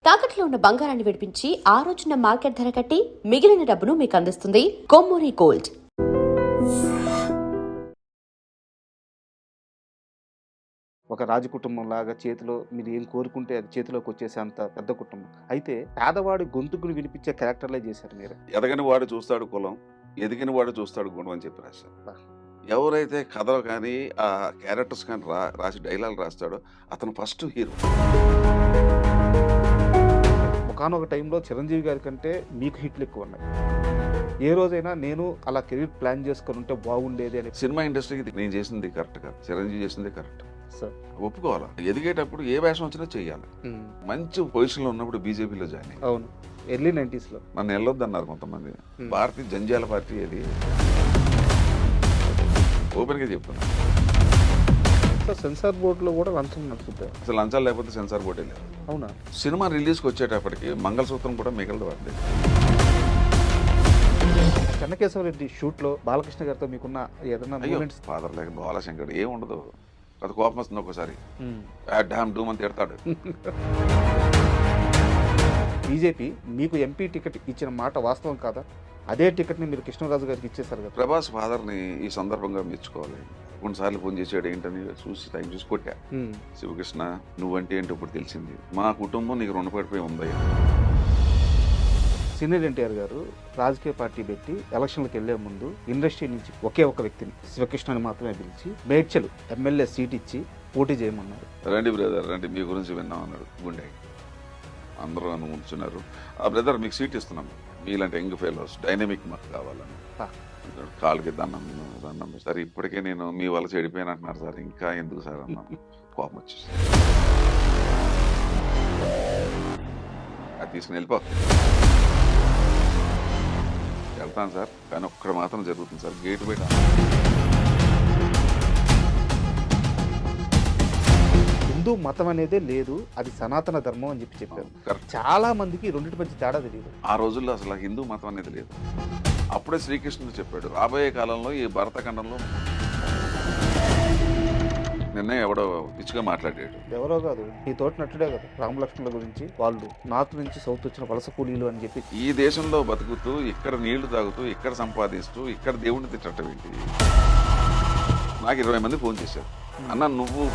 తాకట్లో ఉన్న బంగారాన్ని విడిపించి ఆ రోజున మార్కెట్ ధర కట్టి మిగిలిన డబ్బును మీకు అందిస్తుంది కొమ్మూరి గోల్డ్. ఒక రాజకుటుంబం లాగా చేతిలో మీరు ఏం కోరుకుంటే అది చేతిలోకి వచ్చేసే అంత పెద్ద కుటుంబం. అయితే పేదవాడి గొంతుకుని వినిపించే క్యారెక్టర్లే చేశారు మీరు. ఎదగని వాడు చూస్తాడు కులం, ఎదిగిన వాడు చూస్తాడు గుణం అని చెప్పి రాశారు. ఎవరైతే కథలు కానీ ఆ క్యారెక్టర్స్ కానీ రాసి డైలాగ్ రాస్తాడో అతను ఫస్ట్ హీరో. ఒకానొక టైంలో చిరంజీవి గారి కంటే మీకు హిట్లు ఎక్కువ ఉన్నాయి. ఏ రోజైనా నేను అలా కెరీర్ ప్లాన్ చేసుకొని ఉంటే బాగుండేది అని సినిమా ఇండస్ట్రీకి నేను చేసింది కరెక్ట్ కాదు, చిరంజీవి చేసింది కరెక్ట్. సార్ ఒప్పుకోవాలి. ఎదిగేటప్పుడు ఏ వేషం వచ్చినా చెయ్యాలి. మంచి పొజిషన్లో ఉన్నప్పుడు బీజేపీలో జాయిన్ అయ్యి అవును, ఎర్లీ 90sలో నన్ను వెళ్ళొద్దన్నారు కొంతమంది. భారతీయ జంజాల పార్టీ అది ఓపెన్గా చెప్తున్నా. సెన్సార్ బోర్డులో కూడా లంచం నడుపుతారు. అసలు లంచాలు లేకపోతే సెన్సార్ బోర్డే లేదు. అవునా? సినిమా రిలీజ్కి వచ్చేటప్పటికి మంగళసూత్రం కూడా మిగలదు వాడి. చెన్నకేశవరెడ్డి షూట్లో బాలకృష్ణ గారితో మీకున్న ఏదైనా మూమెంట్స్? ఫాదర్ లేక బాలశంకర్ ఏం ఉండదు. అది కోపం వస్తుంది ఒక్కోసారి, డ్యామ్ డూమ్ అని తిడతాడు. బీజేపీ మీకు ఎంపీ టికెట్ ఇచ్చిన మాట వాస్తవం కాదా? అదే టికెట్ని మీరు కృష్ణరాజు గారికి ఇచ్చేశారు కదా. ప్రభాస్ ఫాదర్ని ఈ సందర్భంగా మెచ్చుకోవాలి. కొన్నిసార్లు ఫోన్ చేసాడు ఏంటని చూసి టైం చూసి కొట్టా. శివకృష్ణ నువ్వంటే ఏంటో ఇప్పుడు తెలిసింది, మా కుటుంబం నీకు రుణపడిపోయి ఉంది. సీనియర్ ఎన్టీఆర్ గారు రాజకీయ పార్టీ పెట్టి ఎలక్షన్లకు వెళ్లే ముందు ఇండస్ట్రీ నుంచి ఒకే ఒక వ్యక్తిని, శివకృష్ణని మాత్రమే పిలిచి మేడ్చలు ఎమ్మెల్యే సీట్ ఇచ్చి పోటీ చేయమన్నారు. రండి బ్రదర్ రండి, మీ గురించి విన్నాం అన్నాడు. గుండె అందరూ నన్ను ఉంచున్నారు. ఆ బ్రదర్ మీకు సీట్ ఇస్తున్నాం, మీలాంటి యంగ్ ఫెలోస్ డైనమిక్ మాకు కావాలని. కాళ్ళకి దండం దండం. సరే ఇప్పటికే నేను మీ వల్ల చెడిపోయాను అంటున్నారు సార్, ఇంకా ఎందుకు సార్ అన్నాను. కోపం వచ్చేసి అది తీసుకుని వెళ్ళిపో. వెళ్తాను సార్, కానీ ఒక్కడ మాత్రం జరుగుతుంది సార్, గేటు బయట హిందూ మతం అనేదే లేదు, అది సనాతన ధర్మం అని చెప్పారు. చాలా మందికి రెండింటి మధ్య తేడా తెలియదు. ఆ రోజుల్లో అసలు హిందూ మతం అనేది లేదు. అప్పుడే శ్రీకృష్ణుడు చెప్పాడు, రాబోయే కాలంలో ఈ భరతఖండంలో నిన్నే ఎవడో పిచ్చిగా మాట్లాడాడు. ఎవరో కాదు, ఈ తోటి నట్టుడే కదా రామలక్ష్మణుల గురించి, వాళ్ళు నార్త్ నుంచి సౌత్ వచ్చిన వలస కూలీలు అని చెప్పి. ఈ దేశంలో బతుకుతూ ఇక్కడ నీళ్లు తాగుతూ ఇక్కడ సంపాదిస్తూ ఇక్కడ దేవుడిని తిట్టడం ఏంటి? నాకు 20 మంది ఫోన్ చేశారు, అన్న నువ్వు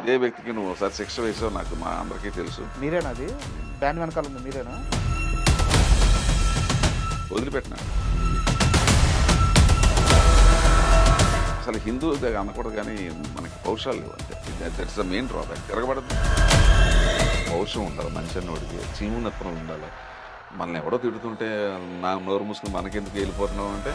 ఇదే వ్యక్తికి నువ్వు ఒకసారి శిక్ష వేసావు, నాకు మా అందరికీ తెలుసు. మీరేనా అది బ్యాన్ వెనకాల ఉంది? మీరేనా? వదిలిపెట్టినాడు. అసలు హిందూ అనకూడదు, కానీ మనకి పౌరుషాలు లేవు అంతే. That's the main drawback. తిరగబడదు, పౌరుషం ఉండాలి మనిషి అన్నోడికి, చీమునత్వం ఉండాలి. మనల్ని ఎవడో తిడుతుంటే నా నోరు మూసుకుని మనకెందుకు వెళ్ళిపోతున్నావు అంటే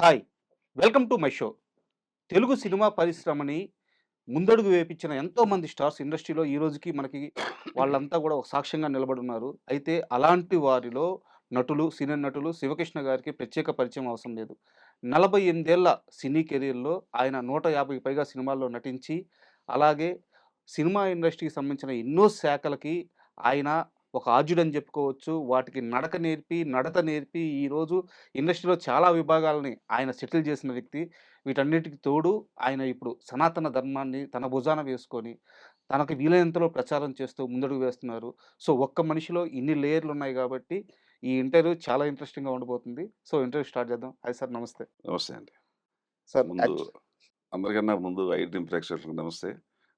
hi, welcome to my show. Telugu cinema పరిశ్రమని ముందడుగు వేపించిన ఎంతోమంది స్టార్స్ ఇండస్ట్రీలో ఈ రోజుకి మనకి వాళ్ళంతా కూడా ఒక సాక్ష్యంగా నిలబడి ఉన్నారు. అయితే అలాంటి వారిలో నటులు, సీనియర్ నటులు శివకృష్ణ గారికి ప్రత్యేక పరిచయం అవసరం లేదు. 48 ఏళ్ల సినీ కెరీర్లో ఆయన 150కి పైగా సినిమాల్లో నటించి, అలాగే సినిమా ఇండస్ట్రీకి సంబంధించిన ఎన్నో శాఖలకి ఆయన ఒక ఆద్యుడని చెప్పుకోవచ్చు. వాటికి నడత నేర్పి ఈరోజు ఇండస్ట్రీలో చాలా విభాగాలని ఆయన సెటిల్ చేసిన వ్యక్తి. వీటన్నిటికి తోడు ఆయన ఇప్పుడు సనాతన ధర్మాన్ని తన భుజాన వేసుకొని తనకు వీలైనంతలో ప్రచారం చేస్తూ ముందడుగు వేస్తున్నారు. సో ఒక్క మనిషిలో ఇన్ని లేయర్లు ఉన్నాయి కాబట్టి ఈ ఇంటర్వ్యూ చాలా ఇంట్రెస్టింగ్గా ఉండబోతుంది. సో ఇంటర్వ్యూ స్టార్ట్ చేద్దాం. హాయ్ సార్, నమస్తే. నమస్తే అండి. సార్ ముందు అందరికన్నా ముందు ఐ ప్రేక్షకులకు నమస్తే.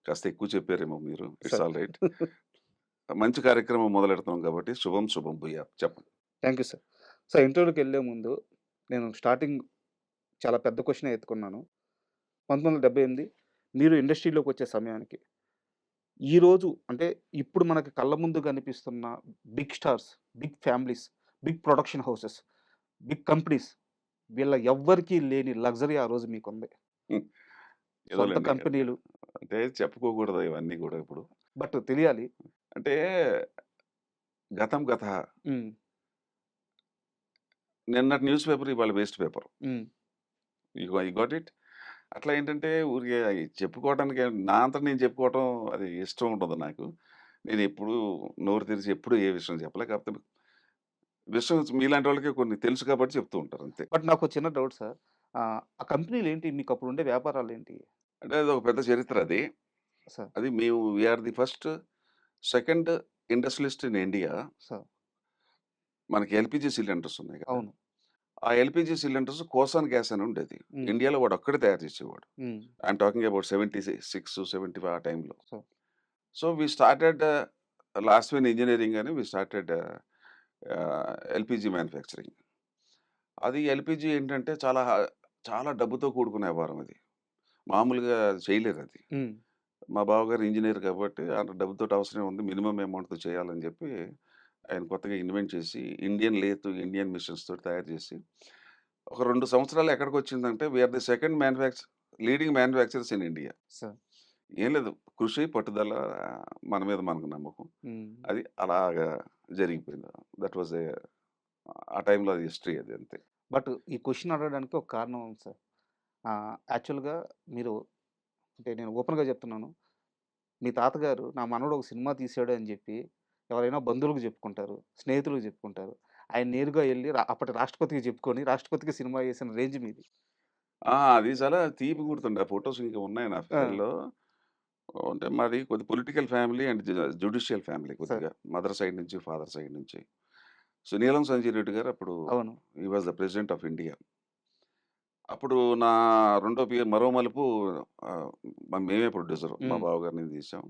కాస్త ఎక్కువ చెప్పారేమో మీరు, ఇట్స్ ఆల్ రైట్. మంచి కార్యక్రమం మొదలెడుతున్నాం కాబట్టి శుభం శుభం భూయా. చెప్పండి. Thank you sir. సో ఇంటర్వ్యూకి వెళ్ళే ముందు నేను స్టార్టింగ్ చాలా పెద్ద క్వశ్చన్ ఎత్తుకున్నాను. 1978 మీరు ఇండస్ట్రీలోకి వచ్చే సమయానికి ఈరోజు అంటే ఇప్పుడు మనకి కళ్ళ ముందు కనిపిస్తున్న big stars, big families, big production houses, big companies వీళ్ళ ఎవ్వరికీ లేని లగ్జరీ ఆ రోజు మీకుంది. సొంత ఏదోలేండి, కంపెనీలు. అంటే చెప్పుకోకూడదు ఇవన్నీ కూడా ఇప్పుడు. బట్ తెలియాలి. అంటే గతం గత ఉమ్, నిన్నటి న్యూస్ పేపర్ ఇవాళ waste paper. Um, you got it. అట్లా ఏంటంటే ఊరికే చెప్పుకోవడానికి నా అంతట నేను చెప్పుకోవటం అది ఇష్టం ఉండదు నాకు. నేను ఎప్పుడూ నోరు తెరిచి ఎప్పుడూ ఏ విషయం చెప్పలే. కాకపోతే విషయం మీలాంటి వాళ్ళకి కొన్ని తెలుసు కాబట్టి చెప్తూ ఉంటారు అంతే. బట్ నాకో చిన్న డౌట్ సార్. ఆ కంపెనీలేంటి? మీకప్పుడుండే వ్యాపారాలేంటి? అంటే అదొక పెద్ద చరిత్ర అది. సార్, అది మేము we are the first, second industrialist in India. Sir. మనకి ఎల్‌పీజీ సిలిండర్స్ ఉన్నాయి కదా! అవును. ఆ ఎల్‌పీజీ సిలిండర్స్ కోసాన్ గ్యాస్ అని ఉండేది. హ్మ్. ఇండియాలో వాడొక్కడే తయారు చేసేవాడు. హ్మ్. ఐయామ్ టాకింగ్ అబౌట్ 76, 75 ఆ టైంలో. సార్. సో, వి స్టార్టెడ్ లాస్ట్‌మెన్ ఇంజినీరింగ్ అని వి స్టార్టెడ్ ఎల్‌పీజీ మ్యానుఫ్యాక్చరింగ్. అది ఎల్‌పీజీ ఏంటంటే చాలా డబ్బుతో కూడుకున్న వ్యవహారం అది. మామూలుగా చేయలేరది. హ్మ్. మా బావగారు ఇంజినీర్ కాబట్టి అంత డబ్బుతోటి అవసరం ఉంది. మినిమమ్ అమౌంట్‌తో చేయాలని చెప్పి ఆయన కొత్తగా ఇన్వెంట్ చేసి ఇండియన్ లేత్, ఇండియన్ మిషన్స్ తోటి తయారు చేసి ఒక 2 సంవత్సరాలు ఎక్కడికొచ్చిందంటే we are the second leading manufacturers in India. Sir. ఏం లేదు. కృషి, పట్టుదల, మన మీద మనకు నమ్మకం. హ్మ్. అది అలాగా జరిగిపోయింది. దట్ వాస్ ఆ టైంలో అది హిస్టరీ అది అంతే. బట్ ఈ క్వెషన్ అడగడానికి ఒక కారణం ఉంది సార్. యాక్చువల్‌గా మీరు అంటే నేను ఓపెన్‌గా చెప్తున్నాను. మీ తాతగారు నా మనవడు ఒక సినిమా తీశాడు అని జెప్పి ఎవరైనా బంధువులకు జెప్పుకుంటారు. స్నేహితులకు జెప్పుకుంటారు. ఆయన నేరుగా ఎళ్లి అప్పటి రాష్ట్రపతికి జెప్పుకొని రాష్ట్రపతికి సినిమా చేసిన రేంజ్ మీది. అది చాలా తీపి గుర్తుండి. ఆ ఫోటోస్ ఇంకా ఉన్నాయి నా ఆ! ఫైల్‌లో. అంటే మాది కొద్ది political family and judicial family sir. కొద్దిగా. మదర్ సైడ్ నుంచి, ఫాదర్ సైడ్ నుంచి. సో, నీలం సంజయ్ రెడ్డి గారు అప్పుడు అవును. He was the president of India. అప్పుడు నా రెండో మరో మలుపు ఆహ్, మేమే ప్రొడ్యూసర్. మా హ్మ్. బావగారు నేను తీసాం.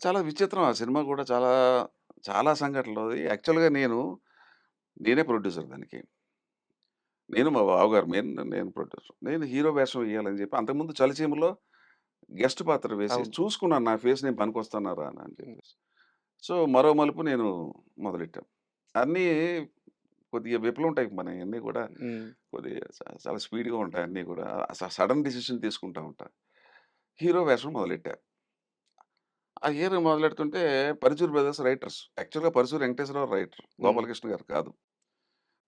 చాలా విచిత్రం ఆ సినిమా కూడా చాలా సంఘటనలు. యాక్చువల్‌గా నేనే ప్రొడ్యూసర్ దానికి. నేను మా బావగారు నేను ప్రొడ్యూసర్. నేను హీరో వేషం ఎయ్యాలని చెప్పి అంతకుముందు 'చలిచీమ'లో గెస్ట్ పాత్ర వేసి అవును. చూసుకున్నాను నా ఫేస్ నేను పనికొస్తానా రానా అని హ్మ్. చెప్పేసి. సో, మరో మలుపు నేను మొదలెట్టాం. అన్నీ కొద్దిగా విప్లవం టైప్ మనయన్నీ కూడా హ్మ్. కొద్దిగా చాలా స్పీడ్‌గా ఉంటాయి అన్నీ కూడా. సడెన్ డెసిషన్ తీసుకుంటా ఉంటా. హీరో వేషం మొదలెట్టా. ఆ హీరో మొదలెడుతుంటే 'పరుచూరి బ్రదర్స్' రైటర్స్. యాక్చువల్‌గా 'పరుచూరి వెంకటేశ్వరరావు' రైటర్. హ్మ్. గోపాలకృష్ణ గారు కాదు.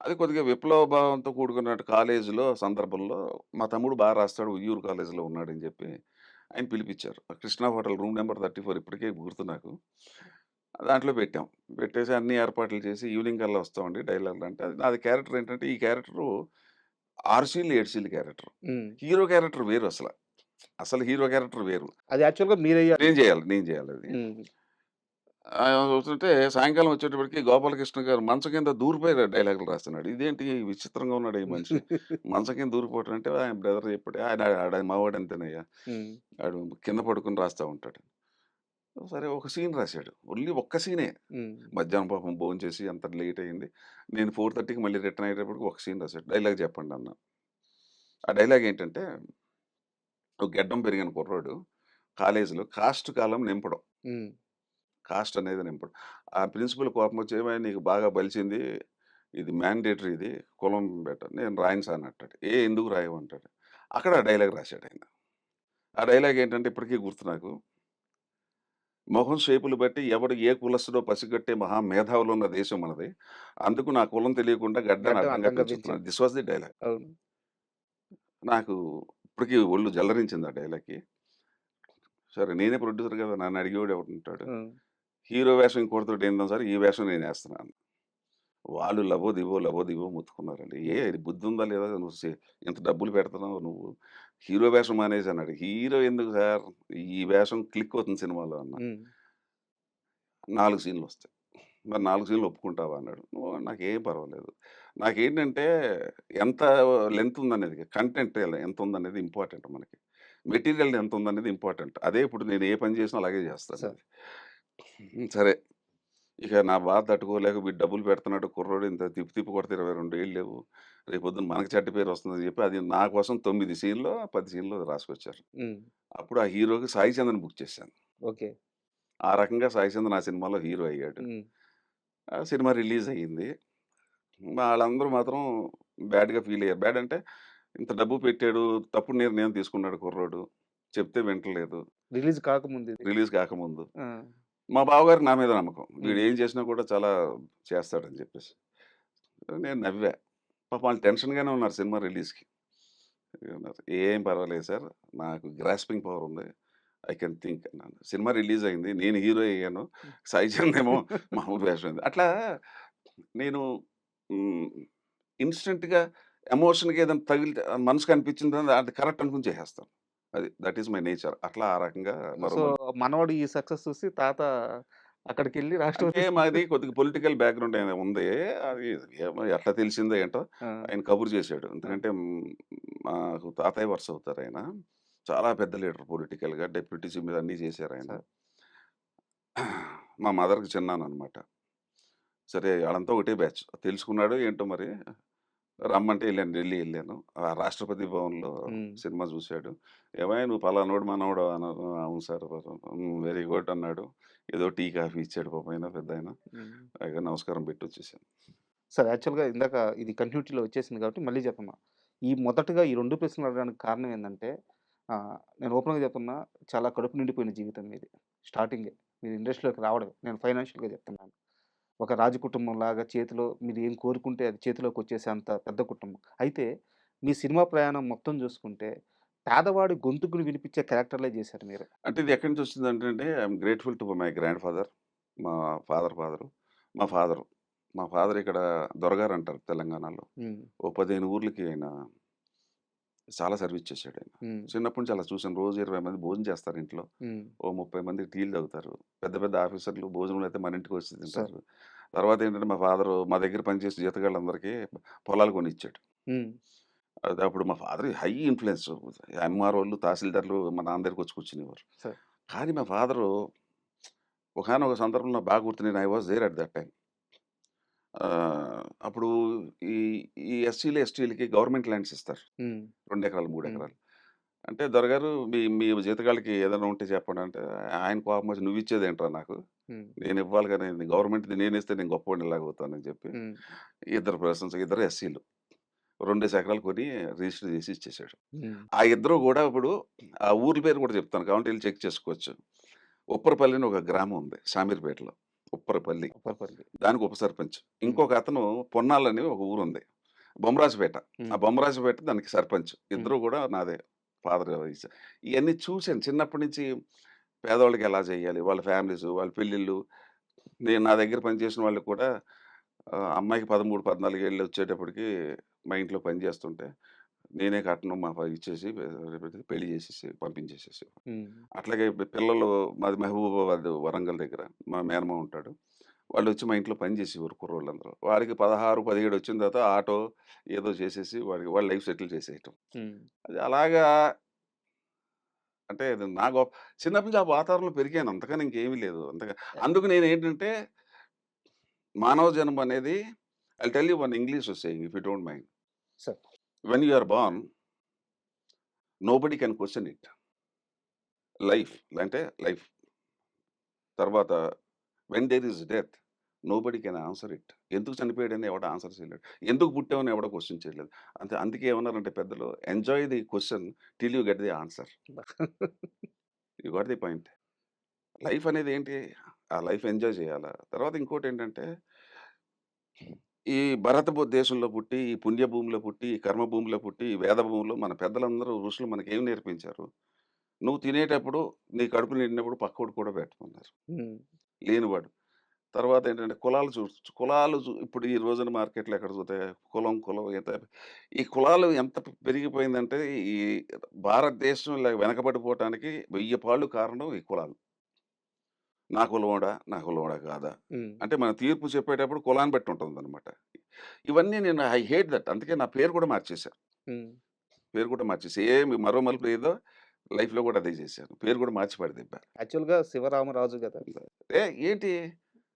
అది కొద్దిగా విప్లవ భావంతో కూడుకున్నట్టు కాలేజీలో సందర్భంలో మా తమ్ముడు రాస్తాడు ఉయ్యూరు కాలేజీలో ఉన్నాడని చెప్పి ఆయన పిలిపిచ్చారు. కృష్ణ హోటల్ రూమ్ నంబర్ 34 ఇప్పటికే గుర్తు నాకు. దాంట్లో పెట్టాం. పెట్టేసి అన్ని ఏర్పాట్లు చేసి ఈవినింగ్ కల్లా వస్తామండి డైలాగులు అంటే అది నాది క్యారెక్టర్ ఏంటంటే ఈ క్యారెక్టరు 6 సీన్‌లు, 7 సీన్‌ల క్యారెక్టర్. హ్మ్. హీరో క్యారెక్టర్ వేరు అసల. అసలు హీరో క్యారెక్టర్ వేరు. అది యాక్చువల్‌గా మీరెయ్యాలి. నేను చేయాలది. హ్మ్. వస్తుంటే సాయంకాలం వచ్చేటప్పటికి గోపాలకృష్ణ గారు మంచం కింద దూరిపోయి డైలాగులు రాస్తున్నాడు. ఇదేంటి విచిత్రంగా ఉన్నాడు ఈ మనిషి. మంచం కింద దూరిపోవటం అంటే ఆయన బ్రదర్ చెప్పాడు. ఆడ మావాడు అంతేనయ్యా. హ్మ్. ఆడు కింద పడుకొని రాస్తా ఉంటాడు. సరే ఒక సీన్ రాసాడు. ఓన్లీ ఒక్క సీనే. హ్మ్. మధ్యాహ్నం పాపం భోంచేసి అంత లేట్ అయింది. నేను 4:30కి మళ్ళీ రిటర్న్ అయ్యేటప్పటికి ఒక సీన్ రాసాడు. డైలాగ్ చెప్పండి అన్నా. ఆ డైలాగ్ ఏంటంటే ఒక గెడ్డం పెరిగిన కుర్రోడు కాలేజీలో కాస్ట్ కాలం నింపడం. హ్మ్. కాస్ట్ అనేది నింపడం. ఆ ప్రిన్సిపల్ కోపమొచ్చి "ఏమయ్య నీకు బాగా బలిసింది. ఇది మ్యాండేటరీ ఇది. కులం నేను రాయను సార్" అంటాడు. ఎందుకు రాయవు అంటాడు. అక్కడ ఆ డైలాగ్ రాసాడాయన. ఆ డైలాగ్ ఏంటంటే ఇప్పటికీ గుర్తు నాకు. మొహం షేపులు బట్టి ఎవడు ఏ కులస్తుడో పసిగట్టే మహా మేధావులున్న దేశం మనది. అందుకు నా కులం తెలియకుండా గడ్డాన్ని గడ్డం అడ్డంగా అడ్డంగా పెంచుతున్నాను. పెంచాడు. This was the dialogue. అవును. నాకు ఇప్పటికి ఒళ్ళు జలరించింది ఆ డైలాగ్‌కి. సరే నేనే ప్రొడ్యూసర్ కదా! నన్ను అడిగేవాడు ఎవడుంటాడు. హ్మ్. హీరో వేషం ఇంకోడితోటి ఏందాం సార్ ఈ వేషం నేనేస్తున్నాను. వాళ్ళు లబోదిబో మొత్తుకున్నారండి. ఇది బుద్ధుందా లేదా? నువ్వు ఇంత డబ్బులు పెడుతున్నావు నువ్వు. హీరో వేషం మానేసి అన్నాడు. హీరో ఎందుకు సార్? ఈ వేషం క్లిక్ అవుతుంది సినిమాలో అన్నా. హ్మ్. 4 సీన్‌లొస్తాయి. మరి 4 సీన్‌లు ఒప్పుకుంటావా అన్నాడు. నాకేం పర్వాలేదు. నాకేంటంటే ఎంత లెంత్ ఉందనేది కంటెంట్ ఎంతుందనేది ఇంపార్టెంట్ మనకి. మెటీరియల్ ఎంతుందనేది ఇంపార్టెంట్. అదే ఇప్పుడు నేను ఏ పని చేసినా అలాగే సార్. చేస్తానది. సరే. ఇక నా బాధ తట్టుకోలేక వీడు డబ్బులు పెడుతున్నాడు కుర్రోడు ఇంత తిప్పి కొడితే 22 ఏళ్ళు లేవు. రేపొద్దున మనకు చెడ్డ పేరు వస్తుందని చెప్పి అది నా కోసం 9 సీన్‌లో, 10 సీన్‌లో రాసుకొచ్చారు. హ్మ్. అప్పుడు ఆ హీరోకి సాయి చంద్‌ని బుక్ చేశాను. ఓకే. ఆ రకంగా సాయి చంద్ ఆ సినిమాలో హీరో అయ్యాడు. హ్మ్. ఆ సినిమా రిలీజ్ అయ్యింది. వాళ్ళందరూ మాత్రం బ్యాడ్‌గా ఫీల్ అయ్యారు. బ్యాడ్ అంటే ఇంత డబ్బు పెట్టాడు, తప్పుడు నిర్ణయం తీసుకున్నాడు కుర్రోడు. చెప్తే వింటలేదు. రిలీజ్ కాకముందిది. రిలీజ్ కాకముందు. ఆ! మా బావగారికి నా మీద నమ్మకం. వీడు హ్మ్. ఏం చేసినా కూడా చాలా చేస్తాడని చెప్పేసి. నేను నవ్వా. పాపం వాళ్ళు టెన్షన్‌గానే ఉన్నారు సినిమా రిలీజ్‌కి. అన్నారు, "ఏం పర్వాలేదు సార్. నాకు గ్రాస్పింగ్ పవర్ ఉంది. ఐ కెన్ థింక్" అన్నాను. సినిమా రిలీజ్ అయింది. నేను హీరో అయ్యాను. సాయి చరణ్ ఏమో మామూలు వేషం అయింది. అట్లా నేను హ్మ్, ఇన్‌స్టంట్‌గా ఎమోషన్‌గా ఏదైనా తగిలితే మనసుకు అనిపించింది అది కరెక్ట్ అనుకుని చేసేస్తాను. అది దట్ ఈస్ మై నేచర్. అట్లా ఆ రకంగా సో, మరో మనవడు ఈ సక్సెస్ చూసి తాత అక్కడికెళ్ళి అంటే రాష్ట్రపతి మాది కొద్దిగా పొలిటికల్ బ్యాక్‌గ్రౌండ్ ఉంది. అది ఏమో ఎట్లా తెలిసిందో ఏంటో ఆ! ఆయన కబురు చేసాడు. ఆ! ఎందుకంటే మాకు తాతయ్య వరుస అవుతారాయన. చాలా పెద్ద లీడర్ పొలిటికల్‌గా డెప్యూటీసీ మీద అన్నీ చేశారాయన. సరే. మా మదర్‌కి చిన్నాన్ననమాట. సరే ఆళ్ళంతా ఒకటే బ్యాచ్. తెలుసుకున్నాడో ఏంటో మరి రమ్మంటే ఎళ్ళాను. ఢిల్లీ ఎళ్ళాను. ఆ రాష్ట్రపతి భవన్‌లో హ్మ్. సినిమా చూసాడు. "ఏమయ్య నువ్వు పలానోడు మనవడా" అన్నారు. "అవును సార్." వెరీ గుడ్" అన్నాడు. ఏదో టీ, కాఫీ ఇచ్చాడు పాపం ఆయన పెద్దాయన. హ్మ్. పైగా నమస్కారం పెట్టొచ్చేసాను. సరే, యాక్చువల్‌గా ఇందాక ఇది కంటిన్యూటీలో వచ్చేసింది కాబట్టి మళ్ళీ చెప్తున్నా. ఈ మొదటగా ఈ 2 ప్రశ్నలు అడగడానికి కారణం ఏందంటే నేను ఓపెన్‌గా చెప్తున్నా, చాలా కడుపు నిండిపోయిన జీవితం మీది. స్టార్టింగే మీరు ఇండస్ట్రీలోకి రావడమే. నేను ఫైనాన్షియల్‌గా చెప్తున్నాను. ఒక రాజకుటుంబంలాగా చేతిలో మీరు ఏం కోరుకుంటే అది చేతిలోకొచ్చేసే అంత పెద్ద కుటుంబం. అయితే మీ సినిమా ప్రయాణం మొత్తం చూసుకుంటే పేదవాడి గొంతుకుని వినిపించే క్యారెక్టర్‌లే చేశారు మీరు. అంటే ఇది ఎక్కడి నుంచి వచ్చిందంటే I'm grateful to my grand father. మా ఫాదరు. మా ఫాదరు. మా ఫాదర్ ఇక్కడ దొరగారు అంటారు తెలంగాణలో. హ్మ్. ఓ 15 ఊర్లకి ఆయన చాలా సర్వీస్ చేశాడాయన. హ్మ్. చిన్నప్పటి నుంచి అలా చూసాను. రోజు 20 మంది భోజనం చేస్తారు ఇంట్లో. హ్మ్. ఓ 30 మంది టీలు తాగుతారు. పెద్ద పెద్ద ఆఫీసర్‌లు భోజనాలైతే మన ఇంటికొచ్చి సార్. తింటారు. తర్వాతేంటంటే మా ఫాదరు మా దగ్గర పనిచేసే జీతగాళ్ళందరికీ పొలాలు కొనిచ్చాడు. హ్మ్. అది అప్పుడు మా ఫాదర్ హై ఇన్‌ఫ్లూయెన్స్. ఎంఆర్‌ఓలు, తహసీల్దార్‌లు మా నాన్న దగ్గరకొచ్చి కూర్చునేవారు. సార్. కానీ మా ఫాదరు ఒకానొక సందర్భంలో నాకు బాగా గుర్తు నేను I was there at that time. అప్పుడు ఈ ఈ ఎస్సీలు, ఎస్టీలకి గవర్నమెంట్ ల్యాండ్స్ ఇస్తారు. హ్మ్. 2 ఎకరాలు, 3 హ్మ్. ఎకరాలు. అంటే దొరగారు మీ జీతగాళ్ళకి ఏదైనా ఉంటే చెప్పండి అంటే, ఆయన కోపమొచ్చి "నువ్విచ్చేదేంట్రా నాకు? హ్మ్. నేనివ్వాలి గాని గవర్నమెంట్‌ది నేనిస్తే నేను గొప్పోడిని ఎలాగవుతానని" చెప్పి హ్మ్. ఇద్దరు పర్సన్స్ ఇద్దరు ఎస్సీలు. 2 ఎకరాలు కొని రిజిస్టర్ చేసి ఇచ్చేసాడు. హ్మ్. ఆ ఇద్దరు గూడా ఇప్పుడు ఆ ఊర్ల పేరు కూడా చెప్తాను. కావాలంటే ఎళ్లి చెక్ చేసుకోవచ్చు. ఉప్పరపల్లి అని ఒక గ్రామం ఉంది షామీర్‌పేటలో. ఉప్పరపల్లి. అప్పరపల్లి. దానికి ఉప సర్పంచ్. హ్మ్. ఇంకొక అతను పొన్నాలని ఒక ఊరుంది. బొమ్మరాజుపేట. ఆ హ్మ్. బొమ్మరాజుపేట దానికి సర్పంచ్. హ్మ్. ఇద్దరు గూడా నాదే. ఫాదర్ ఇచ్చా ఇయన్నీ చూసాను. చిన్నప్పటి నుంచి పేదవాళ్ళకి ఎలా చేయాలి? వాళ్ళ ఫ్యామిలీసు, వాళ్ళ పెళ్ళిళ్ళు. నేను నా దగ్గర పనిచేసిన వాళ్ళు కూడా అమ్మాయికి 13, 14 ఏళ్ళు వచ్చేటప్పటికి మా ఇంట్లో పని చేస్తుంటే, నేనే కట్నం ఇచ్చేసి పెళ్లి చేసేసి పంపించేసేసి హ్మ్. అట్లాగే పిల్లలు మాది మహబూబాబాద్ వరంగల్ దగ్గర. మా మేనమామ ఉంటాడు. వాళ్ళొచ్చి మా ఇంట్లో పని చేసేవారు కుర్రోళ్ళందరూ. వాడికి 16, 17 వచ్చిన తర్వాత ఆటో ఏదో చేసేసి వాడి లైఫ్ సెటిల్ చేసేయటం. హ్మ్. అది అలాగా అంటే అది నా చిన్నప్పటి నుంచి ఆ వాతావరణంలో పెరిగాను. అంతకని ఇంకేమీ లేదు. అందుకు నేనేంటంటే మానవ జన్మ అనేది I'll tell you one English saying if you don't mind. Sir. When you are born nobody can question it. Life అంటే లైఫ్. తర్వాత when there is death nobody can answer it. ఎందుకు చనిపోయాడని ఎవడు ఆన్సర్ చేయలేడు. ఎందుకు పుట్టామని ఎవడో క్వెషన్ చేయలేదు. అందుకే ఏమన్నారంటే పెద్దలు enjoy the question till you get the answer. You got the point. Life అనేది ఏంటి? ఆ లైఫ్ ఎంజాయ్ చేయాలా. తర్వాత ఇంకోటేంటంటే ఈ దేశంలో పుట్టి, ఈ పుణ్యభూమిలో పుట్టి, ఈ కర్మభూమిలో పుట్టి, ఈ వేద భూమిలో మన పెద్దలందరూ ఋషులు మనకేం నేర్పించారు? నువ్వు తినేటప్పుడు నీ కడుపు నిండినప్పుడు పక్కోడికి కూడా పెట్టమన్నారు. హ్మ్. లేనివాడు. తర్వాతేంటంటే కులాలు ఇప్పుడు ఈ రోజున మార్కెట్‌లో ఎక్కడ చూతే కులం ఈ కులాలు ఎంత పెరిగిపోయిందంటే ఈ భారతదేశం ఇలా వెనకబడిపోవటానికి 1000 పాళ్ళు కారణం ఈ కులాలు. నా కులమోడా కాదా? హ్మ్. అంటే మన తీర్పు చెప్పేటప్పుడు కులాన్ని బట్టి ఉంటుందనమాట. ఇవన్నీ నేను ఐ హేట్ దట్. అందుకే నా పేరు కూడా మార్చేశా. హ్మ్. పేరు కూడా మార్చేసి మరో మలుపు ఏదో లైఫ్‌లో కూడా అదే చేశాను. పేరు కూడా మార్చి పడదిబ్బా. యాక్చువల్‌గా శివరామరాజు గదా! ఏంటి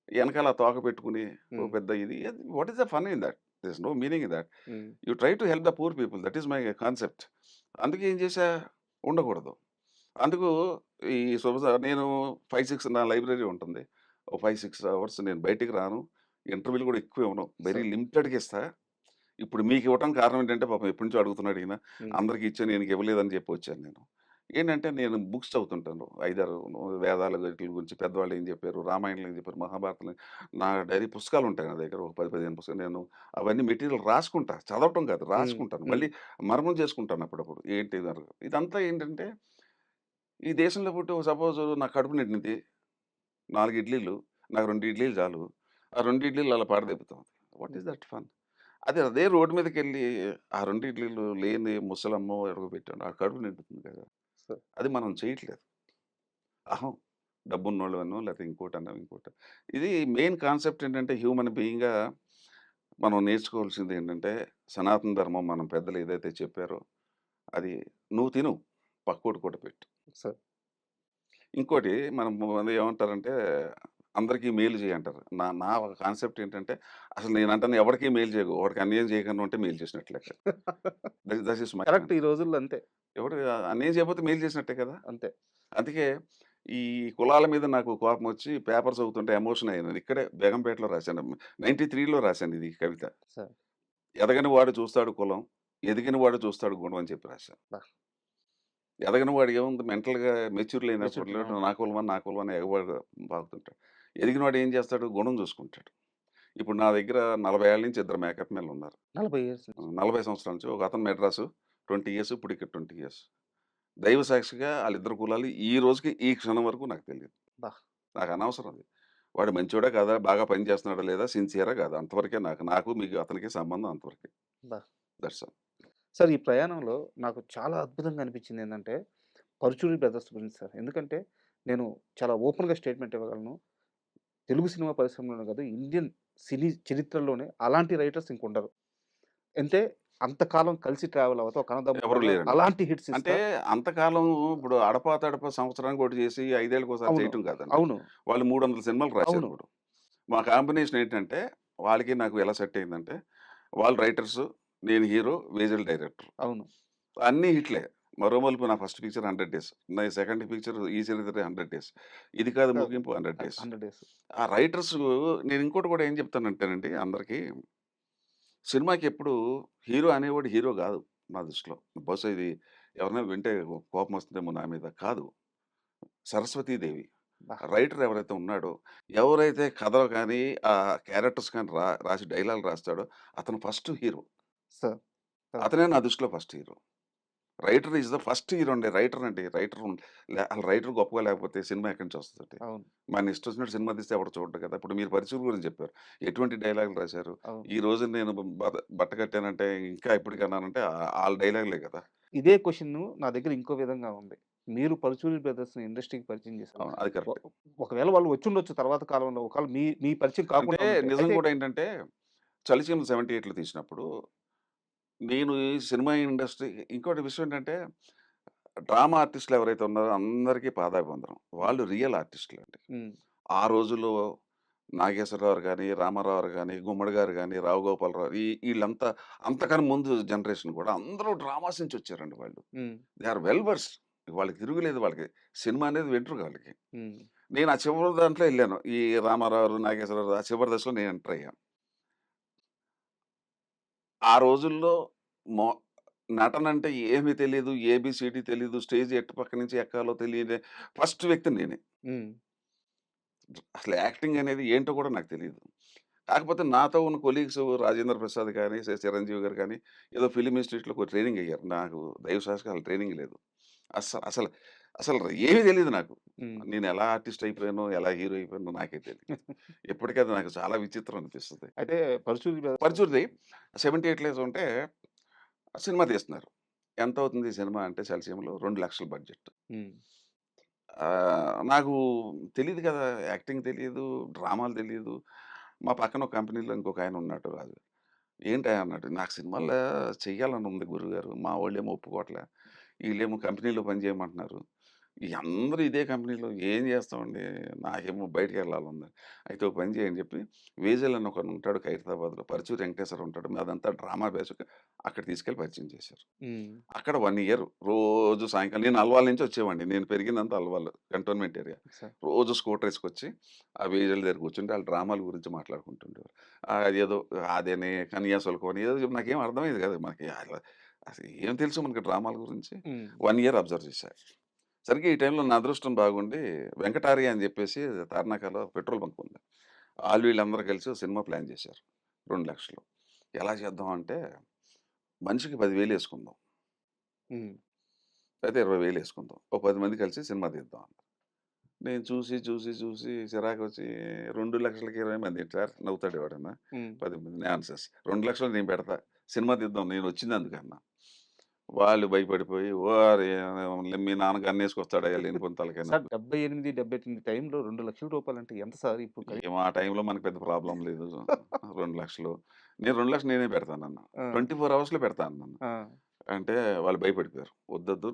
ఎనకాల తోక పెట్టుకొని ఓ హ్మ్. పెద్ద ఇది what is the fun in that? There is no meaning in that. Hmm. You try to help the poor people. That is my concept. అందుకే ఏం చేశా ఉండకూడదు. అందుకు ఈ నేను 5, 6 నా లైబ్రరీ ఉంటుంది. ఓ 5, 6 అవర్స్ నేను బయటికి రాను. ఇంటర్వ్యూలు కూడా ఎక్కువ ఇవ్వను. Very sir. లిమిటెడ్‌గా ఇస్తా. ఇప్పుడు మీకివ్వటానికి కారణం ఏంటంటే పాపం ఎప్పటి నుంచో అడుగుతున్నాడు ఈయన. హ్మ్. అందరికి ఇచ్చాను ఈయనకి ఇవ్వలేదని చెప్పి వచ్చాను నేను. ఏంటంటే నేను బుక్స్ చదువుతుంటాను. 5, 6 వేదాల వీటిల గురించి పెద్దవాళ్ళు ఏం చెప్పారు, రామాయణంలో ఏం చెప్పారు, మహాభారతంలో నా డైరీ పుస్తకాలు ఉంటాయి నా దగ్గర. ఒక 10, 15 పుస్తకాలు. నేను అవన్నీ మెటీరియల్ రాసుకుంటా. చదవటం కాదు, హ్మ్. రాసుకుంటాను. హ్మ్. మళ్ళీ మరణం చేసుకుంటాను అప్పుడప్పుడు. ఏంటి ఇది ఇదంతా ఏంటంటే, ఈ దేశంలో పుట్టి సపోజ్ నాకు కడుపు నిండింది. 4 ఇడ్లీలు. నాకు 2 ఇడ్లీలు చాలు. ఆ 2 ఇడ్లీలు అలా పాడదెబ్బుతాం. వాట్ హ్మ్. Is that fun? అదే అదే రోడ్డు మీదకెళ్ళి ఆ 2 ఇడ్లీలు లేని ముసలమ్మో ఎవరికో పెట్టాను. ఆ కడుపు నిండుతుంది కదా! సో అది మనం చేయట్లేదు. అహం. డబ్బున్నోళ్ళనో లేకపోతే ఇంకోటనో ఇంకోటో. ఇది మెయిన్ కాన్సెప్ట్ ఏంటంటే హ్యూమన్ బీయింగ్‌గా మనం నేర్చుకోవాల్సిందేంటంటే సనాతన ధర్మం మన పెద్దలు ఏదైతే చెప్పారో అది నువ్వు తిను. పక్కోడికి కూడా పెట్టు. సో ఇంకోటి మనం అది ఏమంటారంటే అందరికీ మేలు చేయంటారు. నా నా కాన్సెప్ట్ ఏంటంటే అసలు నేనంటాను ఎవరికీ మేలు చేయకు. ఒకడికి అన్యాయం చేయకుండా ఉంటే మేలు చేసినట్టు లెక్క. దట్ ఈస్ మై కరెక్ట్ ఈ కాన్సెప్ట్. రోజుల్లో అంతే. ఎవడు అన్యాయం చేయకపోతే మేలు చేసినట్టే కదా! అంతే. అందుకే ఈ కులాల మీద నాకు కోపమొచ్చి పేపర్ చదువుతుంటే ఎమోషన్ అయ్యాను. ఇక్కడే బేగంపేటలో రాశాను. 93లో రాశాను ఇది కవిత. సో ఎదగని వాడు చూస్తాడు కులం, ఎదిగిన వాడు చూస్తాడు గుణం అని చెప్పి రాశాను. అబ్బా! ఎదగని వాడు ఏముంది మెంటల్‌గా మెచ్యూర్ మెచ్యూరిటీ. లేనప్పుడు అవును. నా కులమని, నా కులమని ఎగబడి బాగుతుంటాడు. ఎదిగినవాడు ఏం చేస్తాడు? గుణం చూసుకుంటాడు. ఇప్పుడు నా దగ్గర 40 ఏళ్ల నుంచి ఇద్దరు మేకప్ మెన్‌లున్నారు. 40 ఇయర్స్ నుంచి. 40 సంవత్సరాల నుంచి. ఒక అతను మెడ్రాసు 20 ఇయర్స్, ఇప్పుడు ఇక్కడ 20 ఇయర్స్. దైవ సాక్షిగా ఆళ్ళిద్దరి కులాలు ఈ రోజుకి, ఈ క్షణం వరకు నాకు తెలీదు. అబ్బా! నాకు అనవసరం అది. వాడు మంచోడా కాదా? బాగా పని చేస్తున్నాడా లేదా? సిన్సియరా కాదా? అంతవరకే నాకు. నాకు మీకు అతనికి సంబంధం అంతవరకే. అబ్బా! That's all. సార్ ఈ ప్రయాణంలో నాకు చాలా అద్భుతంగా అనిపించిందేందంటే, 'పరుచూరి బ్రదర్స్' గురించి సార్. ఎందుకంటే, నేను చాలా ఓపెన్‌గా స్టేట్‌మెంట్ ఇవ్వగలను. తెలుగు సినిమా పరిశ్రమలోనే కాదు, ఇండియన్ సినీ చరిత్రలోనే అలాంటి రైటర్స్ ఇంకుండరు. అంటే అంతకాలం కలిసి ట్రావెల్ అవుతా ఒక ఎవరు అన్నదమ్ముల్లాగా లేరండి. అలాంటి హిట్స్ అంటే ఇస్తా. అంతకాలం ఇప్పుడు అడపా తడపా సంవత్సరానికి ఒకటి చేసి 5 ఏళ్ళకోసారి అవును. చేయటం కాదండి. అవును. వాళ్ళు 300 సినిమాలు అవును. రాశారిప్పుడు. మా కాంబినేషన్ ఏంటంటే వాళ్ళకి నాకు ఎలా సెట్ అయిందంటే వాళ్ళు రైటర్సు, నేను హీరో, వేజల్ డైరెక్టర్. అవును. అన్నీ హిట్లే. 'మరోమలుపు' నా ఫస్ట్ పిక్చర్ 100 డేస్. నా సెకండ్ పిక్చర్ 'ఈ చరిత్ర' 100 డేస్. 'ఇది కాదు కాదు. ముగింపు' 100 డేస్. 100 డేస్. ఆ రైటర్సు నేను ఇంకోటి కూడా ఏం చెప్తానంటేనండి అందరికి, సినిమాకి ఎప్పుడు హీరో అనేవాడు హీరో గాదు నా దృష్టిలో. బహుశా ఇది ఎవరైనా వింటే కోపం వస్తుందేమో నా మీద. కాదు. సరస్వతీదేవి. అబ్బా! రైటర్ ఎవరైతే ఉన్నాడో, ఎవరైతే కథలు కానీ, క్యారెక్టర్స్ కానీ రాసి డైలాగులు రాస్తాడో అతను ఫస్ట్ హీరో. సార్. కరెక్ట్. అతనే నా దృష్టిలో first hero. Writer is the first hero అండి. రైటర్ అండి. అసలు రైటర్ గొప్పగా లేకపోతే సినిమా ఎక్కడి నుంచి వస్తదండి? అవును. మన ఇష్టం వచ్చినట్టు సినిమా తీస్తే ఎవడు చూడడు కదా! ఇప్పుడు మీరు 'పరిచయం' గురించి చెప్పారు. ఎటువంటి డైలాగులు రాశారు? అవును. ఈ రోజు నేను బట్ట కట్టానంటే ఇంకా ఇప్పటికన్నానంటే ఆళ్ళ డైలాగులే కదా! ఇదే క్వెషను నా దగ్గర ఇంకో విధంగా ఉంది. మీరు 'పరుచూరి బ్రదర్స్‌ని' ఇండస్ట్రీకి పరిచయం చేశారు. అవును. అది ఒ కరెక్టే. ఒకవేళ వాళ్ళు వచ్చుండొచ్చు తర్వాత కాలంలో. ఒకవేళ మీ మీ పరిచయం అంటే కాకుండా ఉంటే. నిజం అయితే కూడా ఏంటంటే 'చలిచీమలు' 78లో తీసినప్పుడు నేను ఈ సినిమా ఇండస్ట్రీ ఇంకోటి విషయం ఏంటంటే డ్రామా ఆర్టిస్టులు ఎవరైతే ఉన్నారో అందరికీ పాదాభివందనం. వాళ్ళు రియల్ ఆర్టిస్టులండి. హ్మ్. ఆ రోజుల్లో నాగేశ్వరరావు గారు గాని, రామారావు గారు గాని, గుమ్మడి గారు గాని, రావు గోపాలరావు ఈళ్ళంతా అంతకన్నా ముందు జనరేషన్ కూడా అందరూ డ్రామాస్ నుంచి వచ్చారండి వాళ్ళు. Hmm. They are well versed. వాళ్ళకి తిరుగులేదు వాళ్ళకి. సినిమా అనేది వెంట్రుక వాళ్ళకి. హ్మ్. నేను ఆ చివరి దాంట్లో ఎళ్ళాను. ఈ రామారావు, నాగేశ్వరరావు ఆ చివరి దశలో నేను ఎంటర్ అయ్యాను. ఆ రోజుల్లో మొ నటనంటే ఏమి తెలీదు. ఏబీసీడీ తెలీదు. స్టేజ్ ఎటు పక్క నుంచి ఎక్కాలో తెలియని ఫస్ట్ వ్యక్తి నేనే. హ్మ్. అసలు యాక్టింగ్ అనేది ఏంటో కూడా నాకు తెలీదు. కాకపోతే నాతో ఉన్న కొలీగ్స్ రాజేంద్ర ప్రసాద్ గాని, చిరంజీవి గారు కానీ, ఏదో ఫిల్మ్ ఇన్‌స్టిట్యూట్‌లో ట్రైనింగ్ అయ్యారు. నాకు దైవ సాక్షిగా ట్రైనింగ్ లేదు. అస్స అసలు అసలు ఏమీ తెలీదు నాకు. హ్మ్. నేను ఎలా ఆర్టిస్ట్ అయిపోయానో, ఎలా హీరో అయిపోయానో నాకే తెలీదు. ఇప్పటికి అది నాకు చాలా విచిత్రం అనిపిస్తది. అయితే 'పరుచూరి బ్రదర్స్' పరుచూరిది 78 ఉంటే సినిమా తీస్తున్నారు. ఎంతవుతుంది సినిమా అంటే చలసీమలో 2,00,000 బడ్జెట్. హ్మ్. నాకు తెలీదు కదా! యాక్టింగ్ తెలీదు, డ్రామాలు తెలీదు. మా పక్కన ఒక కంపెనీలో ఇంకొకాయన ఉన్నాడు రాజు. ఏంటయ్యా అన్నాడు. నాకు సినిమాల్లో చెయ్యాలని ఉంది గురువుగారు. మా వోళ్ళేమో ఒప్పుకోవట్లే. ఈళ్ళేమో కంపెనీలో పని చేయమంటున్నారు. ఈ అందరూ ఇదే కంపెనీలో ఏం చేస్తామండి? నాకేమో బయటికెళ్ళాలని. అయితే ఒక పని చేయండి చెప్పి వేజల్ అని ఒకడు ఉంటాడు ఖైరతాబాద్‌లో. పరుచూరి వెంకటేశ్వర ఉంటాడు. మాదంతా డ్రామా బ్యాచ్. అక్కడ తీసుకెళ్ళి పరిచయం చేశారు. హ్మ్. అక్కడ 1 ఇయర్ రోజు సాయంకాలం నేను అల్వాల్ నుంచి వచ్చేవాడిని. నేను పెరిగిందంతా అల్వాల్ కంటోన్మెంట్ ఏరియా. సార్. రోజు స్కూటర్ ఏసుకొచ్చి ఆ వేజల్ దగ్గర కూర్చుంటే ఆళ్ళు డ్రామాల గురించి మాట్లాడుకుంటుండేవారు. అదేదో అదని కన్యాశుల్కం అని ఏదో నాకేం అర్థమయ్యేది కాదు. మనకి అట్లా అసలు ఏం తెలుసు మనకి డ్రామాల గురించి. హ్మ్. 1 ఇయర్ అబ్జర్వ్ చేశా. సరిగ్గా ఈ టైంలో నా అదృష్టం బాగుండి వెంకటార్య అని చెప్పేసి తార్నాకలో పెట్రోల్ బంక్ ఉంది. ఆళ్ళు వీళ్ళందరూ కలిసి ఓ సినిమా ప్లాన్ చేశారు. 2,00,000 ఎలా చేద్దాం అంటే మనిషికి 10,000 యేసుకుందాం. హ్మ్. అయితే 20,000 యేసుకుందాం. ఓ 10 మంది కలిసి సినిమా తీద్దాం అన్నారు. నేను చూసి చిరాకొచ్చి 2,00,000కి 20 మంది ఏంటి సార్ నవ్వుతాడు ఎవడన్నా. హ్మ్. 10 మంది నాన్‌సెన్స్. 2,00,000 నేను పెడతా. సినిమా తీద్దాం నేను వచ్చిందందుకన్నా. వాళ్ళు భయపడిపోయి ఓరి మీ నాన్న గన్నేసుకొస్తాడయ్యా లేనిపోని తలకాయ సార్ నొప్పి. 78, 78 టైంలో రూ. 2,00,000 అంటే ఎంత సార్ ఇప్పుడు ఏమో ఆ టైంలో మనకు పెద్ద ప్రాబ్లమ్ లేదు. 2,00,000 నేను 2,00,000 నేనే పెడతానన్నా. ఆ! 24 అవర్స్‌లో పెడతా అన్నాను. ఆ! అంటే వాళ్ళు భయపడిపోయారు. వద్దొద్దు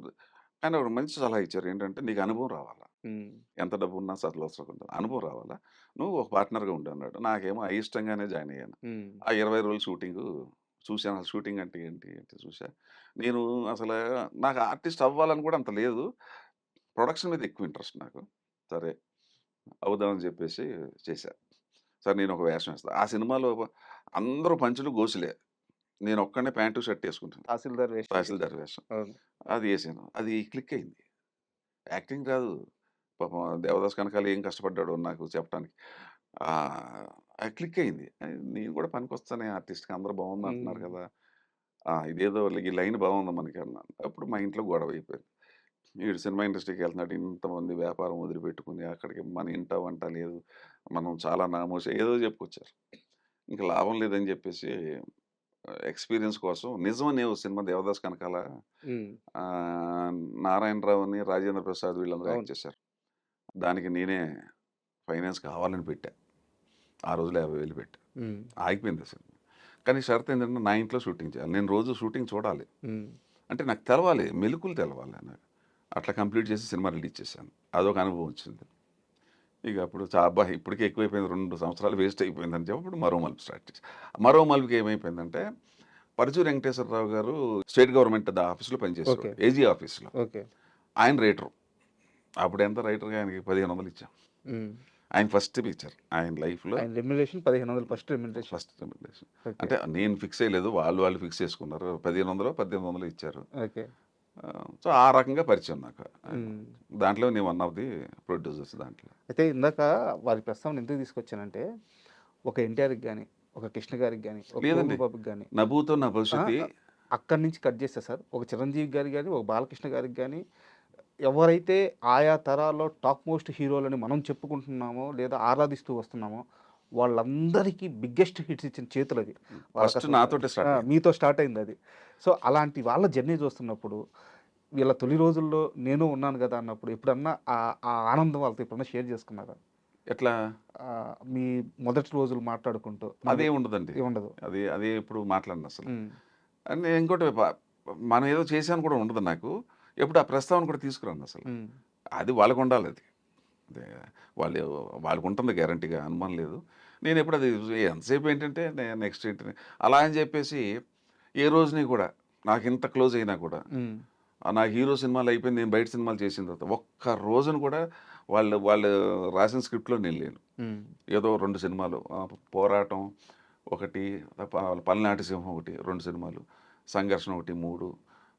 కానీ ఒక మంచి సలహా ఇచ్చారు. ఏంటంటే నీకు అనుభవం రావాలా. హ్మ్. ఎంత డబ్బున్నా సర్లవసరం ఉండదు. అనుభవం రావాలా. నువ్వు ఒక పార్ట్నర్‌గా ఉండు అన్నాడు. నాకేమో అయిష్టంగానే జాయిన్ అయ్యాను. హ్మ్. ఆ 20 రోజులు షూటింగు చూసాను. అసలు షూటింగ్ అంటే ఏంటి చూసా. నేను అసలు నాకు ఆర్టిస్ట్ అవ్వాలని కూడా అంత లేదు. ప్రొడక్షన్ మీద ఎక్కువ ఇంట్రెస్ట్ నాకు. సరే అవుదామని చెప్పేసి చేశా. సరే నేను ఒక వేషం ఏస్తా. ఆ సినిమాలో అందరూ పంచులు, గోసులే. నేనొక్కడినే ప్యాంటు, షర్ట్ యేసుకుంటాను. తహసీల్దార్ వేషం చేశారు. తహసీల్దార్ వేషం. అవును. అది యేసాను. అది క్లిక్ అయింది. యాక్టింగ్ రాదు. పాపం 'దేవదాస్ కనకాల' ఏం కష్టపడ్డాడో నాకు చెప్పటానికి. అది క్లిక్ అయింది. నేను కూడా పనికొస్తానే ఆర్టిస్ట్‌గా అందరూ బావుందంటున్నారు హ్మ్. కదా! ఇదేదో ఈ లైన్ బావుంది మనకి అన్నాను. అప్పుడు మా ఇంట్లో గొడవ అయిపోయింది. ఈడు సినిమా ఇండస్ట్రీకెళ్తున్నాడు. ఇంతమంది వ్యాపారం వదిలిపెట్టుకొని అక్కడికి మన ఇంట వంట లేదు. మనం చాలా నామోషి ఏదో చెప్పుకొచ్చారు. ఇంక లాభం లేదని చెప్పేసి ఎక్స్‌పీరియన్స్ కోసం 'నిజం' అనే ఓ సినిమా 'దేవదాస్ కనకాల' హ్మ్. ఆహ్, నారాయణరావుని, రాజేంద్ర ప్రసాద్ వీళ్ళందరూ అవును. యాక్ట్ చేశారు. దానికి నేనే ఫైనాన్స్ కావాలని పెట్టా. ఆ రోజులో 50,000 పెట్టా. హ్మ్. ఆగిపోయింది సినిమా. కానీ షరత్ ఏంటంటే నా ఇంట్లో షూటింగ్ చేయాలి. నేను రోజు షూటింగ్ చూడాలి. హ్మ్. అంటే నాకు తెలవాలి. మెలుకువలు తెలవాలి నాకు. అట్లా కంప్లీట్ చేసి సినిమా రిలీజ్ చేశాను. అదొక అనుభవం వచ్చింది. ఇక అప్పుడు అబ్బా! ఇప్పటికే ఎక్కువైపోయింది 2 సంవత్సరాలు వేస్ట్ అయిపోయిందని చెప్పి అప్పుడు మరో మలుపు స్టార్ట్ చేశా. మరో మలుపుకి ఏమైపోయిందంటే పరుచూరి వెంకటేశ్వరరావు గారు స్టేట్ గవర్నమెంట్ ఆఫీస్‌లో పనిచేసేవారు. ఓకే. ఏజీ ఆఫీస్‌లో. ఓకే. ఆయన రైటరు. అప్పుడు ఎంత రైటర్‌గా ఆయనకి 1,500 ఇచ్చాం. హ్మ్. ఆయన ఫస్ట్ పిక్చర్. ఆయన లైఫ్‌లో ఆయన remuneration 1,500 first remuneration. First remuneration. Okay. అంటే నేను ఫిక్స్ చేయలేదు. వాళ్ళు ఫిక్స్ చేసుకున్నారు. 1,500 1800 ఇచ్చారు. ఓకే. సో, ఆ రకంగా పరిచయం నాకు ఆయన. హ్మ్. దాంట్లో నేను వన్ ఆఫ్ ది ప్రొడ్యూసర్స్ దాంట్లో. అయితే ఇందాక వారి ప్రస్తావన ఎందుకు తీసుకొచ్చానంటే, ఒక ఎన్టీఆర్‌కి గాని, ఒక కృష్ణ గారికి గాని, ఒక లేదండి. శోభన్ బాబుకి గాని 'నభూతో నా ఆ! భవిష్యతి' అక్కడి నుంచి కట్ చేస్తే సార్, ఒక చిరంజీవి గారికి గాని, ఒక బాలకృష్ణ గారికి గాని, ఎవరైతే ఆయా తరాల్లో టాప్ మోస్ట్ హీరోలని మనం చెప్పుకుంటున్నామో, లేదా ఆరాధిస్తూ వస్తున్నామో, వాళ్ళందరికీ బిగ్గెస్ట్ హిట్స్ ఇచ్చిన చేతులవి. ఫస్ట్ వాళ్ళకసలు నాతోటే స్టార్ట్ అయింది. మీతో స్టార్ట్ అయిందది. సో, అలాంటి వాళ్ళ జర్నీ చూస్తున్నప్పుడు, వీళ్ళ తొలి రోజుల్లో నేను ఉన్నాను గదా! అన్నప్పుడు ఎప్పుడన్నా ఆ ఆనందం వాళ్ళతో ఎప్పుడన్నా షేర్ చేసుకున్నారా? ఎట్లా? మీ మొదటి రోజులు మాట్లాడుకుంటూ అదే ఉండదండి. ఉండదు. అదే ఎప్పుడు మాట్లాడనసలు. హ్మ్. అండ్ ఇంకోటి మనం ఏదో చేశాను కూడా ఉండదు నాకు. ఎప్పుడు ఆ ప్రస్తావన కూడా తీసుకురానసలు. హ్మ్. అది వాళ్ళకుండాలది. అదే వాళ్ళు వాళ్ళకుంటుంది గ్యారంటీగా అనుమానం లేదు. నేనెప్పుడు అది ఎంతసేపు ఏంటంటే నెక్స్ట్ ఏంటి అలా అని చెప్పేసి ఏ రోజుని కూడా నాకింత క్లోజ్ అయినా కూడా హ్మ్. నా హీరో సినిమాలు అయిపోయింది. నేను బయట సినిమాలు చేసిన తర్వాత ఒక్క రోజున కూడా వాళ్ళు రాసిన స్క్రిప్ట్‌లో నేను లేను. హ్మ్. ఏదో 2 సినిమాలు 'పోరాటం' ఒకటి, 'పల్నాటి సింహం' ఒకటి 2 సినిమాలు, 'సంఘర్షణ' ఒకటి 3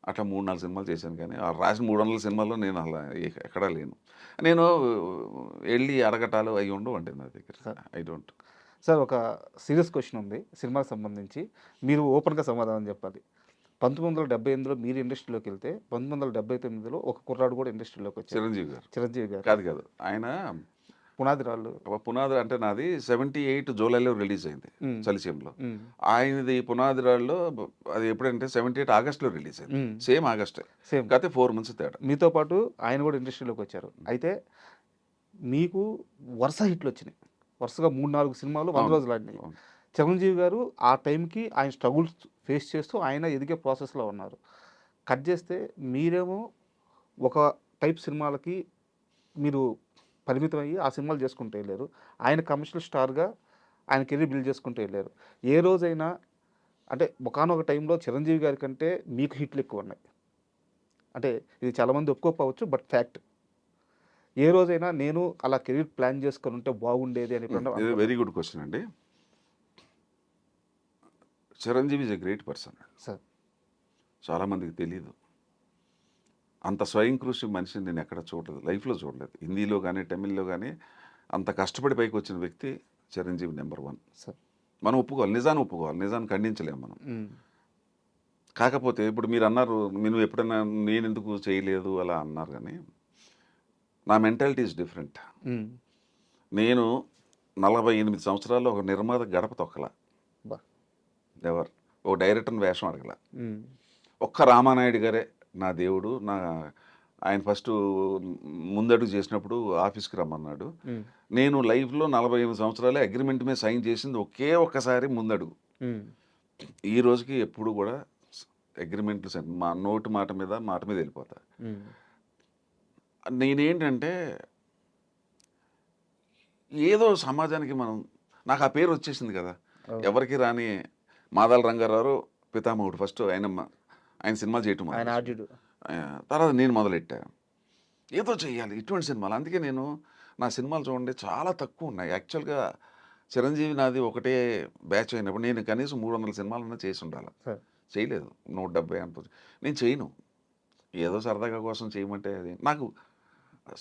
అట్లా 3, 4 సినిమాలు చేశాను కానీ ఆ రాసిన 300 సినిమాల్లో నేను అలా ఎక్కడా లేను. నేను ఎళ్లి అడగటాలు అయి ఉండవండి నా దగ్గర. Sir I don't. సార్ ఒక సీరియస్ క్వెషన్ ఉంది సినిమాకి సంబంధించి. మీరు ఓపెన్‌గా సమాధానం చెప్పాలి. 1978లో మీరు ఇండస్ట్రీలోకెళ్తే, 1979లో ఒక కుర్రాడు కూడా ఇండస్ట్రీలోకొచ్చారు. చిరంజీవి గారు. చిరంజీవి గారు. కాదు. ఆయన పునాది రాళ్ళు. పునాది అంటే నాది 78 జూలైలో రిలీజ్ అయింది హ్మ్. 'చలిసీమలో'. హ్మ్. ఆయనది 'పునాది రాళ్ళలో' అది ఎప్పుడంటే 78 ఆగస్ట్‌లో రిలీజ్ అయింది. హ్మ్. సేమ్ ఆగస్టే. సేమ్. కాకపోతే 4 మంత్స్ తేడా. మీతో పాటు ఆయన కూడా ఇండస్ట్రీలోకొచ్చారు. అయితే మీకు వరుస హిట్‌లొచ్చినాయి. వరుసగా 3, 4 సినిమాలు 100 అవును. రోజులు ఆడినాయి. అవును. చిరంజీవి గారు ఆ టైంకి ఆయన స్ట్రగుల్స్ ఫేస్ చేస్తూ ఆయన ఎదిగే ప్రాసెస్‌లో ఉన్నారు. కట్ చేస్తే మీరేమో ఒక టైప్ సినిమాలకి మీరు పరిమితం అయ్యి ఆ సినిమాలు చేసుకుంటూ ఎళ్లారు. ఆయన కమర్షియల్ స్టార్‌గా ఆయన కెరీర్ బిల్డ్ చేసుకుంటూ ఎళ్లారు. ఏ రోజైనా అంటే ఒకానొక టైంలో చిరంజీవి గారి కంటే మీకు హిట్‌లు ఎక్కువున్నాయి. అంటే ఇది చాలామంది ఒప్పుకోకపోవచ్చు. But fact. ఏ రోజైనా నేను అలా కెరీర్ ప్లాన్ చేసుకొనుంటే బాగుండేది అని ఎప్పుడన్నా ఇది అనుకున్నారా? వెరీ గుడ్ క్వెషన్ అండి. Chiranjeevi is a great person. Sir. చాలామందికి తెలియదు. అంత స్వయం కృషి మనిషిని నేను ఎక్కడ చూడలేదు, లైఫ్లో చూడలేదు. హిందీలో కానీ తమిళ్లో కానీ అంత కష్టపడి పైకి వచ్చిన వ్యక్తి చిరంజీవి నెంబర్ 1. సార్. మనం ఒప్పుకోవాలి, నిజాన్ని ఒప్పుకోవాలి, నిజాన్ని ఖండించలేము మనం. కాకపోతే ఇప్పుడు మీరు అన్నారు, నేను ఎప్పుడైనా నేను ఎందుకు చేయలేదు అలా అన్నారు, కానీ నా మెంటాలిటీ ఈజ్ డిఫరెంట్. నేను 48 సంవత్సరాల్లో ఒక నిర్మాత గడప తొక్కల, బా. ఎవరు ఓ డైరెక్టర్ని వేషం అడగల. ఒక్క రామానాయుడు గారే నా దేవుడు. ఆయన ఫస్ట్ ముందడుగు చేసినప్పుడు ఆఫీస్కి రమ్మన్నాడు. నేను లైఫ్లో 48 సంవత్సరాలే అగ్రిమెంట్ మీద సైన్ చేసింది ఒకే ఒక్కసారి ముందడుగు. ఈ రోజుకి ఎప్పుడు కూడా అగ్రిమెంట్లు మా నోటి మాట మీద వెళ్ళిపోతా. నేనేంటంటే ఏదో సమాజానికి నాకు ఆ పేరు వచ్చేసింది కదా, ఎవరికి రాని మాదాల రంగారావు పితామహుడు. ఫస్ట్ ఆయన సినిమాలు చేయటం, తర్వాత నేను మొదలెట్టా ఏదో చెయ్యాలి ఇటువంటి సినిమాలు. అందుకే నేను నా సినిమాలు చూడండి చాలా తక్కువ ఉన్నాయి. యాక్చువల్గా చిరంజీవి నాది ఒకటే బ్యాచ్ అయినప్పుడు నేను కనీసం 300 సినిమాలన్నా చేసి ఉండాలి. చేయలేదు, 170 అనుకోవచ్చు. నేను చేయను, ఏదో సరదాగా కోసం చేయమంటే అది నాకు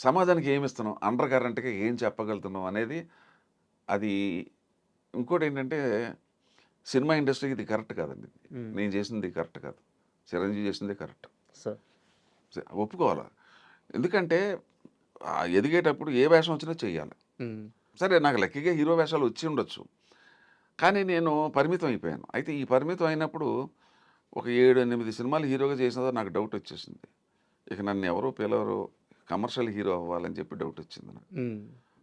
సమాజానికి ఏమి ఇస్తున్నాం, అండర్ కరెంట్గా ఏం చెప్పగలుగుతున్నాం అనేది. అది ఇంకోటి ఏంటంటే సినిమా ఇండస్ట్రీకి ఇది కరెక్ట్ కాదండి. నేను చేసింది కరెక్ట్ కాదు, చిరంజీవి చేసింది కరెక్ట్, ఒప్పుకోవాలి. ఎందుకంటే ఎదిగేటప్పుడు ఏ వేషం వచ్చినా చెయ్యాలి. సరే, నాకు లక్కీగా హీరో వేషాలు వచ్చి ఉండొచ్చు, కానీ నేను పరిమితం అయిపోయాను. అయితే ఈ పరిమితం అయినప్పుడు ఒక 7-8 సినిమాలు హీరోగా చేసినదో నాకు డౌట్ వచ్చేసింది. ఇక నన్ను ఎవరో పిలవరు, కమర్షియల్ హీరో అవ్వాలని చెప్పి డౌట్ వచ్చింది నాకు.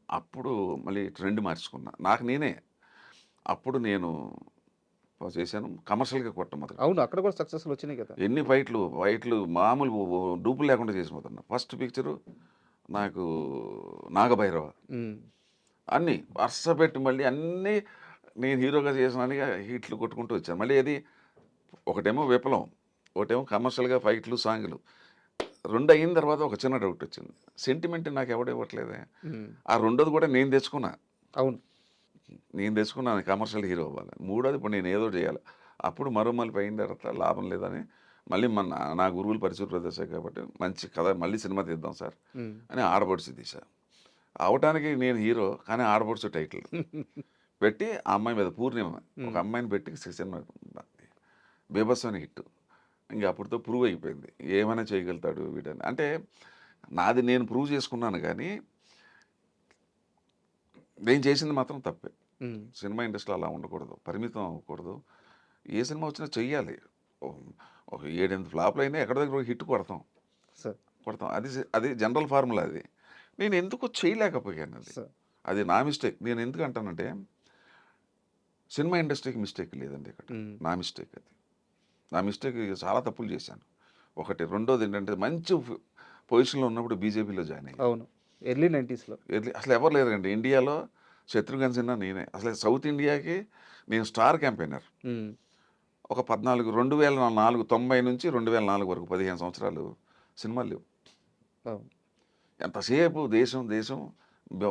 అప్పుడు మళ్ళీ ట్రెండ్ మార్చుకున్నా నాకు నేనే. అప్పుడు నేను చేశాను కమర్షియల్గా కొట్టమొదలు. అవును, అక్కడ కూడా సక్సెస్ఫుల్ వచ్చినాయి కదా. ఎన్ని ఫైట్లు మామూలు డూపులు లేకుండా చేసిపోతున్నా. ఫస్ట్ పిక్చరు నాకు నాగభైరవ, అన్నీ వరుస పెట్టి మళ్ళీ అన్నీ నేను హీరోగా చేసినానిగా హిట్లు కొట్టుకుంటూ వచ్చాను. మళ్ళీ అది ఒకటేమో విప్లవం, ఒకటేమో కమర్షియల్గా ఫైట్లు సాంగ్లు. 2 అయిన తర్వాత ఒక చిన్న డౌట్ వచ్చింది, సెంటిమెంట్ నాకు ఎవడు ఇవ్వట్లేదే. ఆ రెండోది కూడా నేను తెచ్చుకున్నా. అవును, నేను తెచ్చుకున్నాను కమర్షియల్ హీరో అవ్వాలి. మూడోది ఇప్పుడు నేను ఏదో చేయాలి. అప్పుడు మళ్ళీ అయిన తర్వాత లాభం లేదని మళ్ళీ నా గురువులు పరిచయ ప్రదేశం కాబట్టి మంచి కథ మళ్ళీ సినిమా తీద్దాం సార్ అని ఆడపడుచు తీశా. అవటానికి నేను హీరో, కానీ ఆడపడుచు టైటిల్ పెట్టి ఆ అమ్మాయి మీద పూర్ణిమ ఒక అమ్మాయిని పెట్టి సినిమా బీభత్సమైన హిట్. ఇంకా అప్పటితో ప్రూవ్ అయిపోయింది ఏమైనా చేయగలుగుతాడు వీడని. అంటే నాది నేను ప్రూవ్ చేసుకున్నాను, కానీ నేను చేసింది మాత్రం తప్పే. సినిమా ఇండస్ట్రీలో అలా ఉండకూడదు, పరిమితం అవ్వకూడదు. ఏ సినిమా వచ్చినా చెయ్యాలి. ఒక 7-8 ఫ్లాప్లు అయినా ఎక్కడ దగ్గర హిట్ కొడతాం. అది జనరల్ ఫార్ములా. అది నేను ఎందుకో చేయలేకపోయాను. అది నా మిస్టేక్. నేను ఎందుకు అంటానంటే సినిమా ఇండస్ట్రీకి మిస్టేక్ లేదండి ఇక్కడ, నా మిస్టేక్. అది నా మిస్టేక్. చాలా తప్పులు చేశాను. ఒకటి. రెండోది ఏంటంటే మంచి పొజిషన్లో ఉన్నప్పుడు బీజేపీలో జాయిన్ అయ్యాను. అవును, ఎర్లీ 90sలో. అసలు ఎవరు లేరండి ఇండియాలో. శత్రుఘ్న సిన్హా నేనే. అసలు సౌత్ ఇండియాకి నేను స్టార్ క్యాంపెయినర్. ఒక 2004 నుంచి 2004 వరకు 15 సంవత్సరాలు సినిమాలు లేవు. ఎంతసేపు దేశం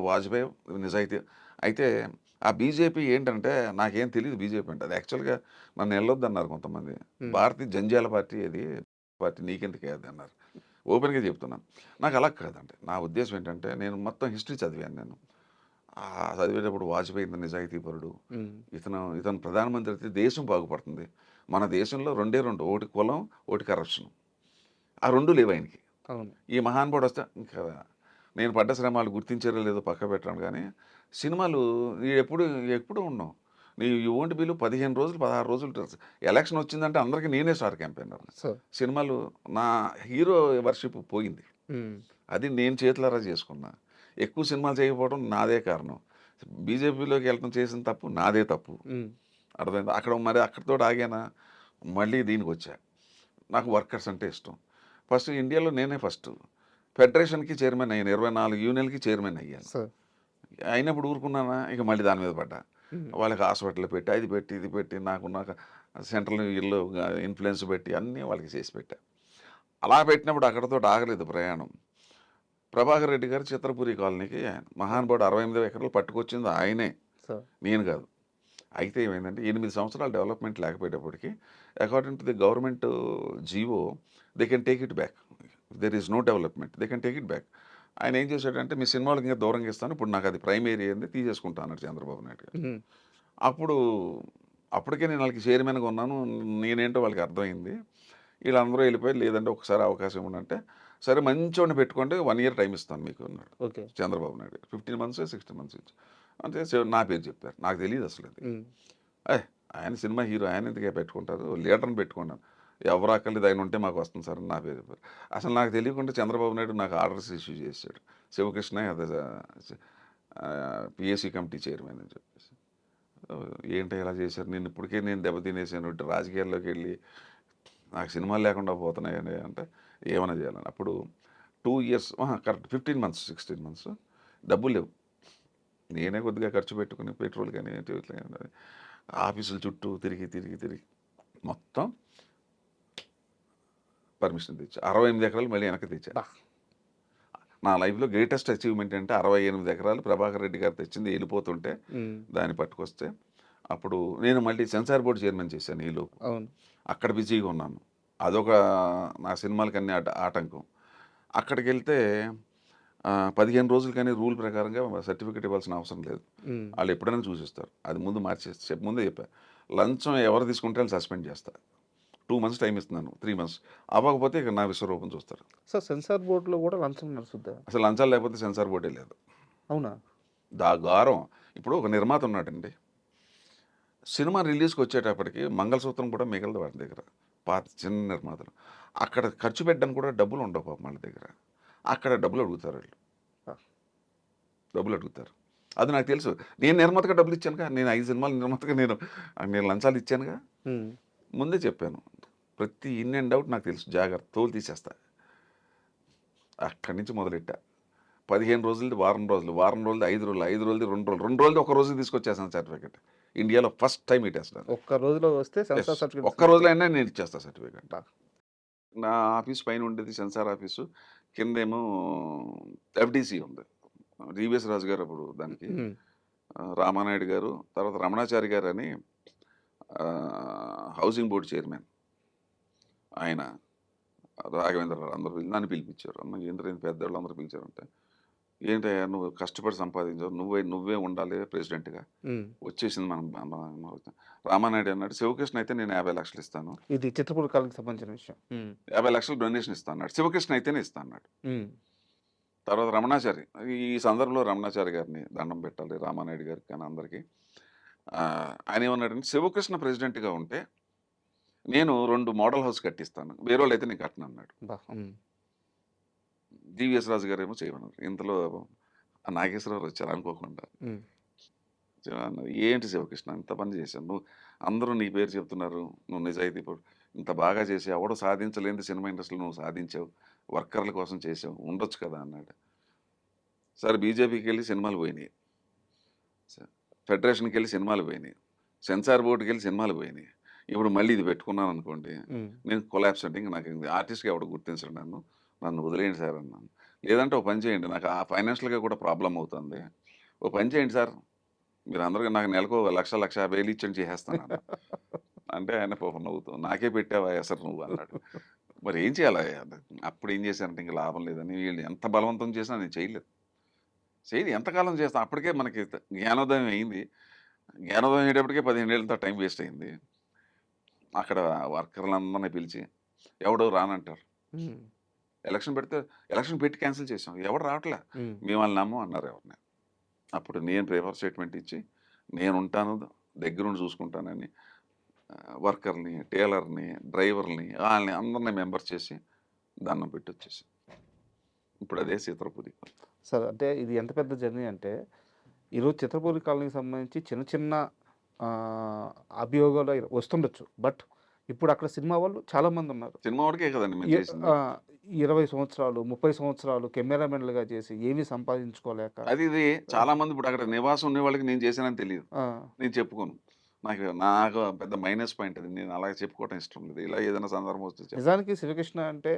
వాజ్పేయి నిజాయితీ. అయితే ఆ బీజేపీ ఏంటంటే నాకేం తెలియదు బీజేపీ అంటే. అది యాక్చువల్గా నన్ను వెళ్ళొద్దన్నారు కొంతమంది. భారతీయ జంజాల పార్టీ, అది పార్టీ నీకెందుకే అది అన్నారు. ఓపెన్గా చెప్తున్నాను. నాకు అలా కాదండి. నా ఉద్దేశం ఏంటంటే నేను మొత్తం హిస్టరీ చదివాను. నేను చదివేటప్పుడు వాజ్పేయి ఇంత నిజాయితీపరుడు, ఇతను ప్రధానమంత్రి అయితే దేశం బాగుపడుతుంది. మన దేశంలో 2 ఒకటి కులం, ఒకటి కరప్షన్. ఆ 2 లేవు ఆయనకి. ఈ మహానుభావుడు వస్తే ఇంకా నేను పడ్డ శ్రమాలు గుర్తించారో లేదో పక్క పెట్టాను, కానీ సినిమాలు ఎప్పుడు ఉన్నాం. యూ ఓంట్ బిలీవ్ 15 రోజులు 16 రోజులు ఎలక్షన్ వచ్చిందంటే అందరికీ నేనే స్టార్ క్యాంపెయినర్. సినిమాలు నా హీరో వర్షిప్ పోయింది. అది నేను చేతులారా చేసుకున్నా. ఎక్కువ సినిమాలు చేయకపోవడం నాదే కారణం. బీజేపీలోకి వెళ్ళడం చేసిన తప్పు నాదే తప్పు. అర్థమైంది. అక్కడితో ఆగానా, మళ్ళీ దీనికి వచ్చా. నాకు వర్కర్స్ అంటే ఇష్టం. ఫస్ట్ ఇండియాలో నేనే ఫస్ట్ ఫెడరేషన్కి చైర్మన్ అయ్యాను. 24 యూనియన్కి చైర్మన్ అయ్యాను. అయినప్పుడు ఊరుకున్నానా, ఇక మళ్ళీ దాని మీద పడ్డా. వాళ్ళకి హాస్పిటల్ పెట్టి అది పెట్టి ఇది పెట్టి నాకు సెంట్రల్ ఇల్లు ఇన్ఫ్లుయెన్స్ పెట్టి అన్నీ వాళ్ళకి చేసి పెట్టా. అలా పెట్టినప్పుడు అక్కడితో ఆగలేదు ప్రయాణం. ప్రభాకర్ రెడ్డి గారు చిత్రపురి కాలనీకి మహానుభావుడు 68 ఎకరాలు పట్టుకొచ్చింది ఆయనే, నేను కాదు. అయితే ఏమైందంటే 8 సంవత్సరాలు డెవలప్మెంట్ లేకపోయేటప్పటికి according to the government GO they can take it back. There is no development they can take it back. ఆయన ఏం చేశాడంటే మీ సినిమాలకు ఇంకా దూరంగా ఇస్తాను, ఇప్పుడు నాకు అది ప్రైమ్ ఏరియా ఏంది తీసేసుకుంటా అన్నాడు చంద్రబాబు నాయుడు గారు. ఉమ్. అప్పుడు అప్పటికే నేను వాళ్ళకి చైర్మన్గా ఉన్నాను, నేనేంటో వాళ్ళకి అర్థమైంది. వీళ్ళందరూ వెళ్ళిపోయి లేదంటే ఒకసారి అవకాశం ఇవ్వండి, సరే మంచివాడిని పెట్టుకోండి 1 year టైం ఇస్తాను మీకు అన్నాడు ఓకే. చంద్రబాబు నాయుడు గారు. 15 months 16 months ఇచ్చి అంటే నా పేరు చెప్పారు, నాకు తెలియదు అసలు అది. ఉమ్. ఆయన సినిమా హీరో, ఆయన ఎందుకే పెట్టుకుంటారు, లీడర్ని పెట్టుకున్నాను, ఎవరు అక్కర్లేదు ఆయన ఉంటే మాకు వస్తుంది సార్ అని నా పేరు చెప్పారు. అసలు నాకు తెలియకుండా చంద్రబాబు నాయుడు నాకు ఆర్డర్స్ ఇష్యూ చేశాడు, శివకృష్ణ అదే పిఎస్సి కమిటీ చైర్మన్ అని చెప్పేసి. ఏంటో ఇలా చేశారు, నేను ఇప్పటికే నేను దెబ్బతినేసాను, రాజకీయాల్లోకి వెళ్ళి నాకు సినిమాలు లేకుండా పోతున్నాయని అంటే ఏమైనా చేయాలని. అప్పుడు 2 years కరెక్ట్ 15 months 16 months డబ్బులు లేవు. నేనే కొద్దిగా ఖర్చు పెట్టుకుని పెట్రోల్ కానీ ఆఫీసుల చుట్టూ తిరిగి మొత్తం పర్మిషన్ తెచ్చా. 68 ఎకరాలు మళ్ళీ వెనక్కి తెచ్చా. బా. నా లైఫ్లో గ్రేటెస్ట్ అచీవ్మెంట్ అంటే 68 ఎకరాలు ప్రభాకర్ రెడ్డి గారు తెచ్చింది వెళ్ళిపోతుంటే ఉమ్. దాన్ని పట్టుకొస్తే అప్పుడు నేను మళ్ళీ సెన్సార్ బోర్డు చైర్మన్ చేశాను ఈలోపు. అవును. అక్కడ బిజీగా ఉన్నాను, అదొక నా సినిమాలకి అన్ని ఆటంకం. అక్కడికి వెళ్తే 15 రోజులు కానీ రూల్ ప్రకారంగా సర్టిఫికేట్ ఇవ్వాల్సిన అవసరం లేదు, ఉమ్. వాళ్ళు ఎప్పుడైనా చూసిస్తారు. అది ముందు మార్చేసి ముందే చెప్పారు, లంచం ఎవరు తీసుకుంటే వాళ్ళు సస్పెండ్ చేస్తారు. 2 months టైం ఇస్తున్నాను, 3 months అవ్వకపోతే ఇక నా విశ్వరూపం చూస్తారు. సార్ సెన్సార్ బోర్డులో కూడా లంచం నడుస్తుందా? అసలు లంచాలు లేకపోతే సెన్సార్ బోర్డే లేదు. అవునా? గారం. ఇప్పుడు ఒక నిర్మాత ఉన్నాడండి, సినిమా రిలీజ్కి వచ్చేటప్పటికి మంగళసూత్రం కూడా మిగలదు వాడి దగ్గర, పాత చిన్న నిర్మాతలు. అక్కడ ఖర్చు పెట్టడానికి కూడా డబ్బులు ఉండవు పాపం వాళ్ళ దగ్గర. అక్కడ డబ్బులు అడుగుతారు వాళ్ళు, డబ్బులు అడుగుతారు. అది నాకు తెలుసు, నేను నిర్మాతగా డబ్బులు ఇచ్చానుగా, నేను 5 సినిమాలు నిర్మాతగా నేను లంచాలు ఇచ్చానుగా, ఉమ్. ముందే చెప్పాను. ప్రతి ఇన్ అండ్ అవుట్ నాకు తెలుసు, జాగ్రత్త తోలు తీసేస్తా. అక్కడి నుంచి మొదలెట్టా. 15 రోజులది వారం రోజులు, వారం రోజులది 5 రోజులు, 5 రోజులది 2 రోజులు, 2 రోజులది ఒక రోజు తీసుకొచ్చేసాను సర్టిఫికేట్. ఇండియాలో ఫస్ట్ టైం ఇటేస్తాను. ఒక్క రోజులో వస్తే సెన్సార్ సర్టిఫికేట్ ఒక్క రోజులో అయినా నేను ఇచ్చేస్తాను సర్టిఫికేట్. నా ఆఫీస్ పైన ఉండేది సెన్సార్ ఆఫీసు, కిందేమో ఎఫ్డిసి ఉంది. డివిఎస్ రాజు గారు అప్పుడు దానికి ఉమ్. రామానాయుడు గారు, తర్వాత రమణాచారి గారు అని హౌసింగ్ బోర్డు చైర్మన్, ఆయన రాఘవేంద్రరావు అందరూ నన్ను పిలిపించారు. అమ్మ ఏంద్రైంది పెద్దవాళ్ళు అందరూ పిలిచారంటే, ఏంటయ్యా నువ్వు కష్టపడి సంపాదించావు, నువ్వే ఉండాలి ప్రెసిడెంట్గా, ఉమ్. వచ్చేసింది రామానాయుడు అన్నాడు, శివకృష్ణ అయితే నేను 50 లక్షలు ఇస్తాను, ఇది చిత్రపూర్ కాలకి సంబంధించిన విషయం. ఉమ్. 50 లక్షలు డొనేషన్ ఇస్తాను అన్నాడు. శివకృష్ణ అయితేనే ఇస్తాను అన్నాడు. ఉమ్. తర్వాత రమణాచారి, ఈ సందర్భంలో రమణాచారి గారిని దండం పెట్టాలి, రామానాయుడు గారికి కానీ అందరికీ. ఆయన ఏమన్నాడంటే, శివకృష్ణ ప్రెసిడెంట్గా ఉంటే నేను 2 మోడల్ హౌస్ కట్టిస్తాను, వేరే వాళ్ళు అయితే నేను కట్టను అన్నాడు. బా. ఉమ్. డివిఎస్ రాజు గారు ఏమో చేయమన్నారు. ఇంతలో నాగేశ్వరరావు వచ్చారు అనుకోకుండా. ఉమ్. అన్నారు, ఏంటి శివకృష్ణ ఇంత పని చేశాను, నువ్వు అందరూ నీ పేరు చెప్తున్నారు, నువ్వు నిజాయితీ ఇంత బాగా చేసి ఎవడో సాధించలేని సినిమా ఇండస్ట్రీలో నువ్వు సాధించావు, వర్కర్ల కోసం చేసావు, ఉండొచ్చు కదా అన్నాడు. సరే బీజేపీకి వెళ్ళి సినిమాలు పోయినాయి, ఫెడరేషన్కి వెళ్ళి సినిమాలు పోయినాయి, సెన్సార్ బోర్డుకి వెళ్ళి సినిమాలు పోయినాయి, ఇప్పుడు మళ్ళీ ఇది పెట్టుకున్నాను అనుకోండి, ఉమ్. నేను కొలాప్స్ అంటే ఇంకా నాకు ఆర్టిస్ట్గా ఎవడు గుర్తించడు, నన్ను వదిలేయండి సార్ అన్నాను. లేదంటే ఒక పని చేయండి, నాకు ఆ ఫైనాన్షియల్గా కూడా ప్రాబ్లం అవుతుంది, ఓ పని చేయండి సార్, మీరు అందరికీ నాకు నెలకు 1,50,000 ఇచ్చని చేసేస్తాను అంటే ఆయన పాపం నవ్వుతావు, నాకే పెట్టావా సార్ నువ్వు అన్నాడు. మరి ఏం చేయాలి, అప్పుడు ఏం చేశానంటే ఇంకా లాభం లేదని, వీళ్ళు ఎంత బలవంతం చేసినా నేను చేయలేదు. ఎంతకాలం చేస్తాను, అప్పటికే మనకి జ్ఞానోదయం అయింది. జ్ఞానోదయం అయ్యేటప్పటికే 15 ఏళ్ళంతా టైం వేస్ట్ అయింది. అక్కడ వర్కర్లందరినీ పిలిచి ఎవడో రానంటారు, ఉమ్. ఎలక్షన్ పెట్టి క్యాన్సిల్ చేసాం, ఎవడు రావట్లే, ఉమ్. మేము వాళ్ళని నమ్మం అన్నారు ఎవరిని. అప్పుడు నేను పేపర్ స్టేట్మెంట్ ఇచ్చి నేను ఉంటాను దగ్గరుండి చూసుకుంటానని వర్కర్ని, టైలర్ని, డ్రైవర్ని వాళ్ళని అందరినీ మెంబర్ చేసి దండం పెట్టి వచ్చేసి ఇప్పుడు అదే చిత్రపూరి. సార్ అంటే ఇది ఎంత పెద్ద జర్నీ అంటే, ఈరోజు చిత్రపూరి కాలనీకి సంబంధించి చిన్న చిన్న అభియోగాలు వస్తుండొచ్చు, బట్ ఇప్పుడు అక్కడ సినిమా వాళ్ళు చాలామంది ఉన్నారు. సినిమా వాడికే కదండి మేము చేసింది. 20 సంవత్సరాలు 30 సంవత్సరాలు కెమెరామెన్లుగా చేసి ఏమీ సంపాదించుకోలేక ఇది చాలా మంది ఇప్పుడు అక్కడ నివాసం ఉండే వాళ్ళకి నేను చేశానని తెలియదు, ఆ, నేను చెప్పుకోను. నాకు పెద్ద మైనస్ పాయింట్ అది, నేను అలాగే చెప్పుకోవటం ఇష్టం లేదు. ఇలా ఏదైనా సందర్భం వస్తే నిజానికి శివకృష్ణ అంటే